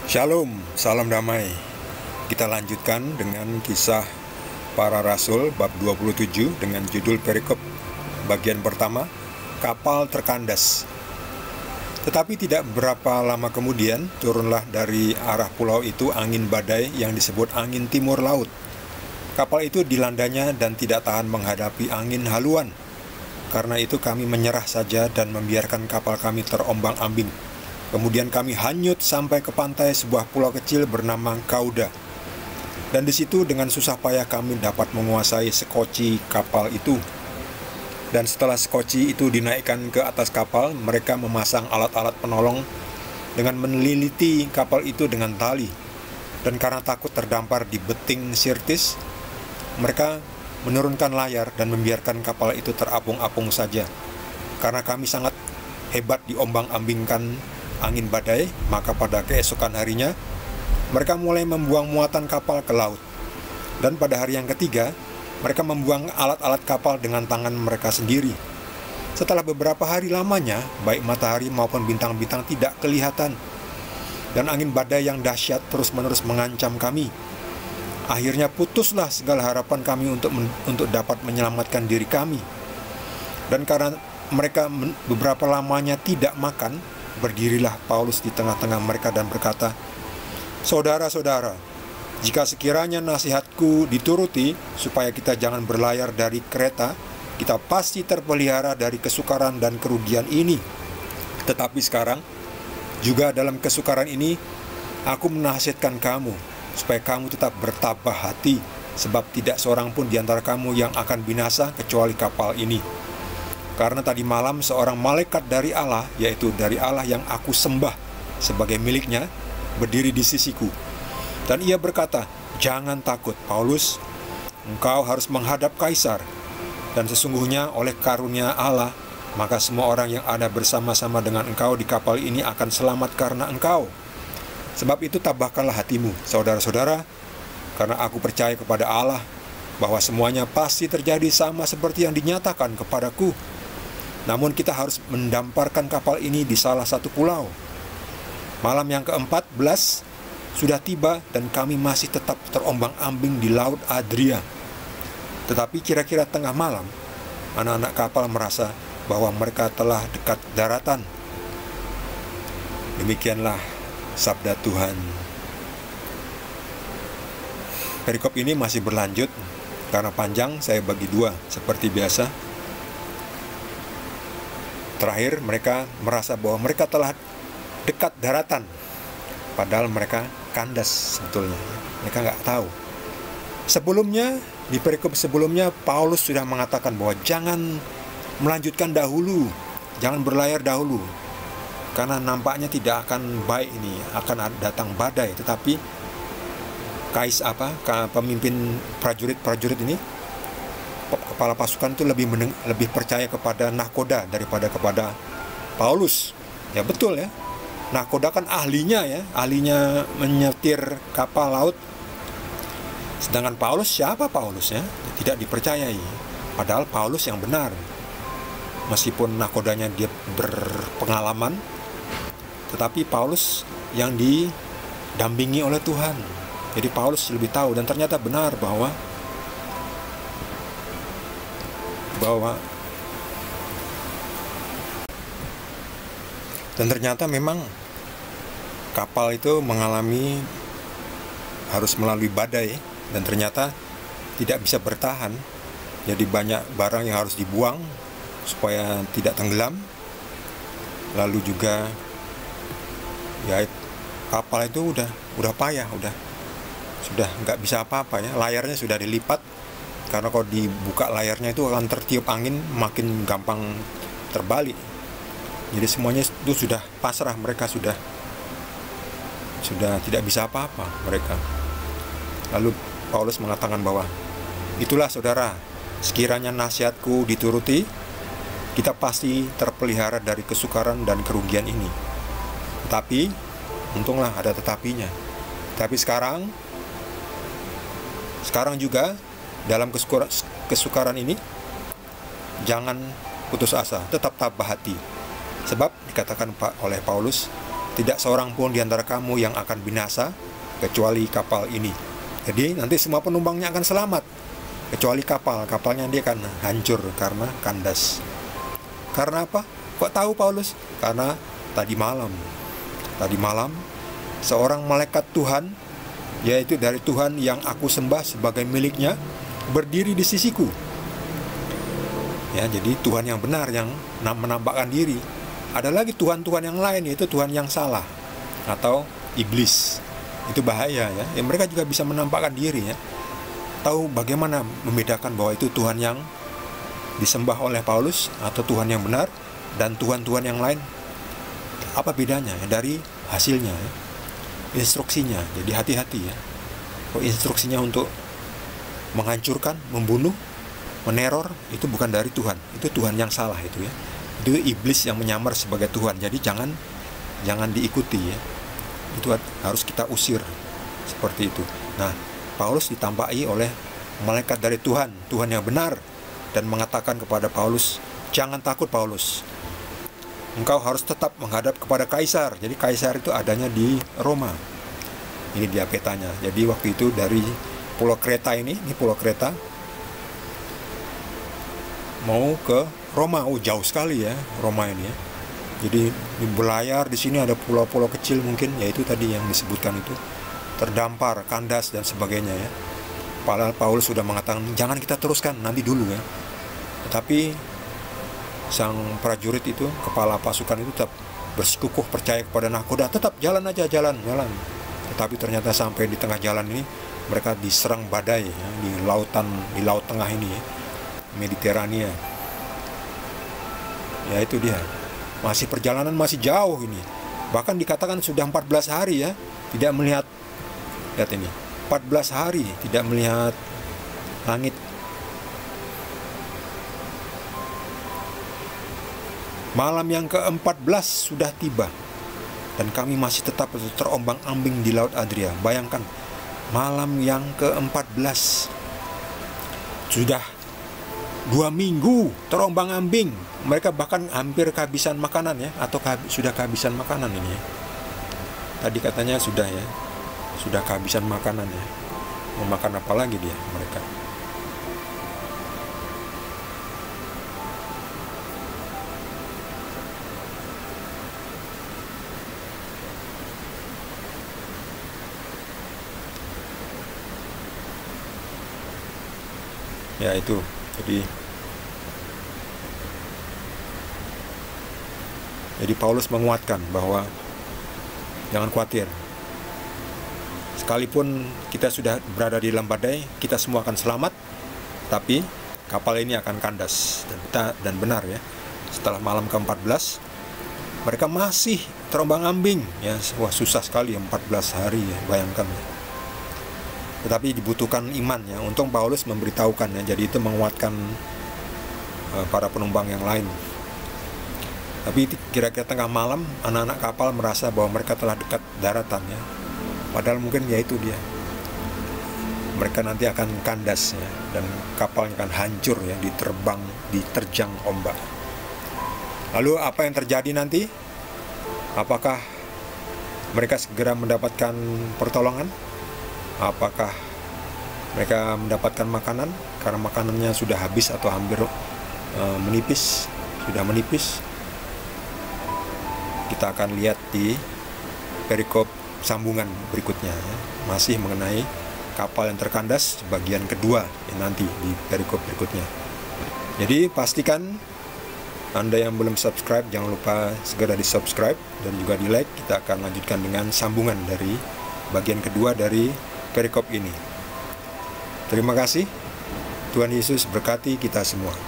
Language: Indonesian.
Shalom, salam damai. Kita lanjutkan dengan kisah para rasul bab 27 dengan judul perikop bagian pertama, kapal terkandas. Tetapi tidak berapa lama kemudian turunlah dari arah pulau itu angin badai yang disebut angin timur laut. Kapal itu dilandanya dan tidak tahan menghadapi angin haluan. Karena itu kami menyerah saja dan membiarkan kapal kami terombang-ambing. Kemudian kami hanyut sampai ke pantai sebuah pulau kecil bernama Kauda. Dan di situ dengan susah payah kami dapat menguasai sekoci kapal itu. Dan setelah sekoci itu dinaikkan ke atas kapal, mereka memasang alat-alat penolong dengan meneliti kapal itu dengan tali. Dan karena takut terdampar di beting Sirtis, mereka menurunkan layar dan membiarkan kapal itu terapung-apung saja. Karena kami sangat hebat diombang-ambingkan angin badai, maka pada keesokan harinya mereka mulai membuang muatan kapal ke laut. Dan pada hari yang ketiga, mereka membuang alat-alat kapal dengan tangan mereka sendiri. Setelah beberapa hari lamanya, baik matahari maupun bintang-bintang tidak kelihatan. Dan angin badai yang dahsyat terus-menerus mengancam kami. Akhirnya putuslah segala harapan kami untuk dapat menyelamatkan diri kami. Dan karena mereka beberapa lamanya tidak makan, berdirilah Paulus di tengah-tengah mereka dan berkata, "Saudara-saudara, jika sekiranya nasihatku dituruti supaya kita jangan berlayar dari Kreta, kita pasti terpelihara dari kesukaran dan kerugian ini. Tetapi sekarang, juga dalam kesukaran ini, aku menasihatkan kamu, supaya kamu tetap bertabah hati, sebab tidak seorang pun di antara kamu yang akan binasa kecuali kapal ini. Karena tadi malam seorang malaikat dari Allah, yaitu dari Allah yang aku sembah sebagai miliknya, berdiri di sisiku. Dan ia berkata, 'Jangan takut, Paulus, engkau harus menghadap Kaisar. Dan sesungguhnya oleh karunia Allah, maka semua orang yang ada bersama-sama dengan engkau di kapal ini akan selamat karena engkau. Sebab itu tabahkanlah hatimu, saudara-saudara, karena aku percaya kepada Allah, bahwa semuanya pasti terjadi sama seperti yang dinyatakan kepadaku. Namun kita harus mendamparkan kapal ini di salah satu pulau. Malam yang ke-14 sudah tiba dan kami masih tetap terombang-ambing di Laut Adria. Tetapi kira-kira tengah malam, anak-anak kapal merasa bahwa mereka telah dekat daratan." Demikianlah sabda Tuhan. Perikop ini masih berlanjut. Karena panjang, saya bagi dua seperti biasa. Terakhir, mereka merasa bahwa mereka telah dekat daratan, padahal mereka kandas sebetulnya. Mereka nggak tahu. Sebelumnya, di perikop sebelumnya, Paulus sudah mengatakan bahwa jangan melanjutkan dahulu, jangan berlayar dahulu, karena nampaknya tidak akan baik ini, akan datang badai. Tetapi pemimpin prajurit ini, kepala pasukan itu lebih percaya kepada nahkoda daripada kepada Paulus. Ya betul ya. Nahkoda kan ahlinya menyetir kapal laut. Sedangkan Paulus, siapa Paulus ya? Tidak dipercayai. Padahal Paulus yang benar. Meskipun nahkodanya dia berpengalaman, tetapi Paulus yang didampingi oleh Tuhan. Jadi Paulus lebih tahu, dan ternyata benar bahwa dan ternyata memang kapal itu harus melalui badai, dan ternyata tidak bisa bertahan. Jadi banyak barang yang harus dibuang supaya tidak tenggelam. Lalu juga ya, kapal itu udah payah, sudah nggak bisa apa-apa ya. Layarnya sudah dilipat, karena kalau dibuka layarnya itu akan tertiup angin, makin gampang terbalik. Jadi semuanya itu sudah pasrah, mereka sudah tidak bisa apa-apa mereka. Lalu Paulus mengatakan bahwa, "Itulah saudara, sekiranya nasihatku dituruti, kita pasti terpelihara dari kesukaran dan kerugian ini. Tetapi, untunglah ada tetapinya. Tapi sekarang juga dalam kesukaran ini, jangan putus asa, tetap tabah hati. Sebab dikatakan oleh Paulus, tidak seorang pun di antara kamu yang akan binasa kecuali kapal ini. Jadi nanti semua penumpangnya akan selamat kecuali kapalnya dia akan hancur karena kandas. Karena apa? Kok tahu Paulus? Karena tadi malam seorang malaikat Tuhan, yaitu dari Tuhan yang aku sembah sebagai miliknya, berdiri di sisiku. Ya, jadi Tuhan yang benar yang menampakkan diri. Ada lagi Tuhan-Tuhan yang lain, yaitu Tuhan yang salah atau iblis. Itu bahaya ya. Mereka juga bisa menampakkan diri ya. Tahu bagaimana membedakan bahwa itu Tuhan yang disembah oleh Paulus atau Tuhan yang benar dan Tuhan-Tuhan yang lain? Apa bedanya ya? Dari hasilnya ya. Instruksinya. Jadi hati-hati ya. Kalau instruksinya untuk menghancurkan, membunuh, meneror, itu bukan dari Tuhan. Itu Tuhan yang salah itu ya. Itu iblis yang menyamar sebagai Tuhan. Jadi jangan diikuti ya. Itu harus kita usir seperti itu. Nah, Paulus ditampaki oleh malaikat dari Tuhan, Tuhan yang benar, dan mengatakan kepada Paulus, jangan takut Paulus, engkau harus tetap menghadap kepada Kaisar. Jadi Kaisar itu adanya di Roma. Ini dia petanya. Jadi waktu itu dari Pulau Kreta ini Pulau Kreta, mau ke Roma. Oh, jauh sekali ya Roma ini ya. Jadi di belayar di sini ada pulau-pulau kecil mungkin, yaitu tadi yang disebutkan itu, terdampar, kandas dan sebagainya ya. Padahal Paulus sudah mengatakan jangan kita teruskan, nanti dulu ya. Tetapi sang prajurit itu, kepala pasukan itu tetap bersikukuh percaya kepada nahkoda, tetap jalan aja, jalan. Tetapi ternyata sampai di tengah jalan ini mereka diserang badai ya, di laut tengah ini ya, Mediterania. Ya itu dia. Masih perjalanan masih jauh ini. Bahkan dikatakan sudah 14 hari ya, tidak melihat, lihat ini, 14 hari tidak melihat langit. Malam yang ke-14 sudah tiba dan kami masih tetap terombang-ambing di Laut Adria. Bayangkan, malam yang ke-14 sudah 2 minggu terombang-ambing. Mereka bahkan hampir kehabisan makanan ya, atau sudah kehabisan makanan ini ya. Tadi katanya sudah ya, sudah kehabisan makanan ya. Mau makan apa lagi dia mereka? Ya itu, jadi Paulus menguatkan bahwa jangan khawatir. Sekalipun kita sudah berada di dalam badai, kita semua akan selamat, tapi kapal ini akan kandas. Dan benar ya, setelah malam ke-14 mereka masih terombang-ambing ya. Wah, susah sekali ya, 14 hari ya, bayangkan ya. Tetapi dibutuhkan iman ya. Untung Paulus memberitahukan ya, jadi itu menguatkan para penumpang yang lain. Tapi kira-kira tengah malam anak-anak kapal merasa bahwa mereka telah dekat daratan ya. Padahal mungkin ya itu dia, mereka nanti akan kandas ya, dan kapalnya akan hancur ya, diterjang ombak. Lalu apa yang terjadi nanti? Apakah mereka segera mendapatkan pertolongan? Apakah mereka mendapatkan makanan? Karena makanannya sudah habis atau hampir menipis. Kita akan lihat di perikop sambungan berikutnya ya, masih mengenai kapal yang terkandas bagian kedua ya, nanti di perikop berikutnya. Jadi pastikan Anda yang belum subscribe, jangan lupa segera di subscribe dan juga di like. Kita akan lanjutkan dengan sambungan dari bagian kedua dari perikop ini. Terima kasih. Tuhan Yesus berkati kita semua.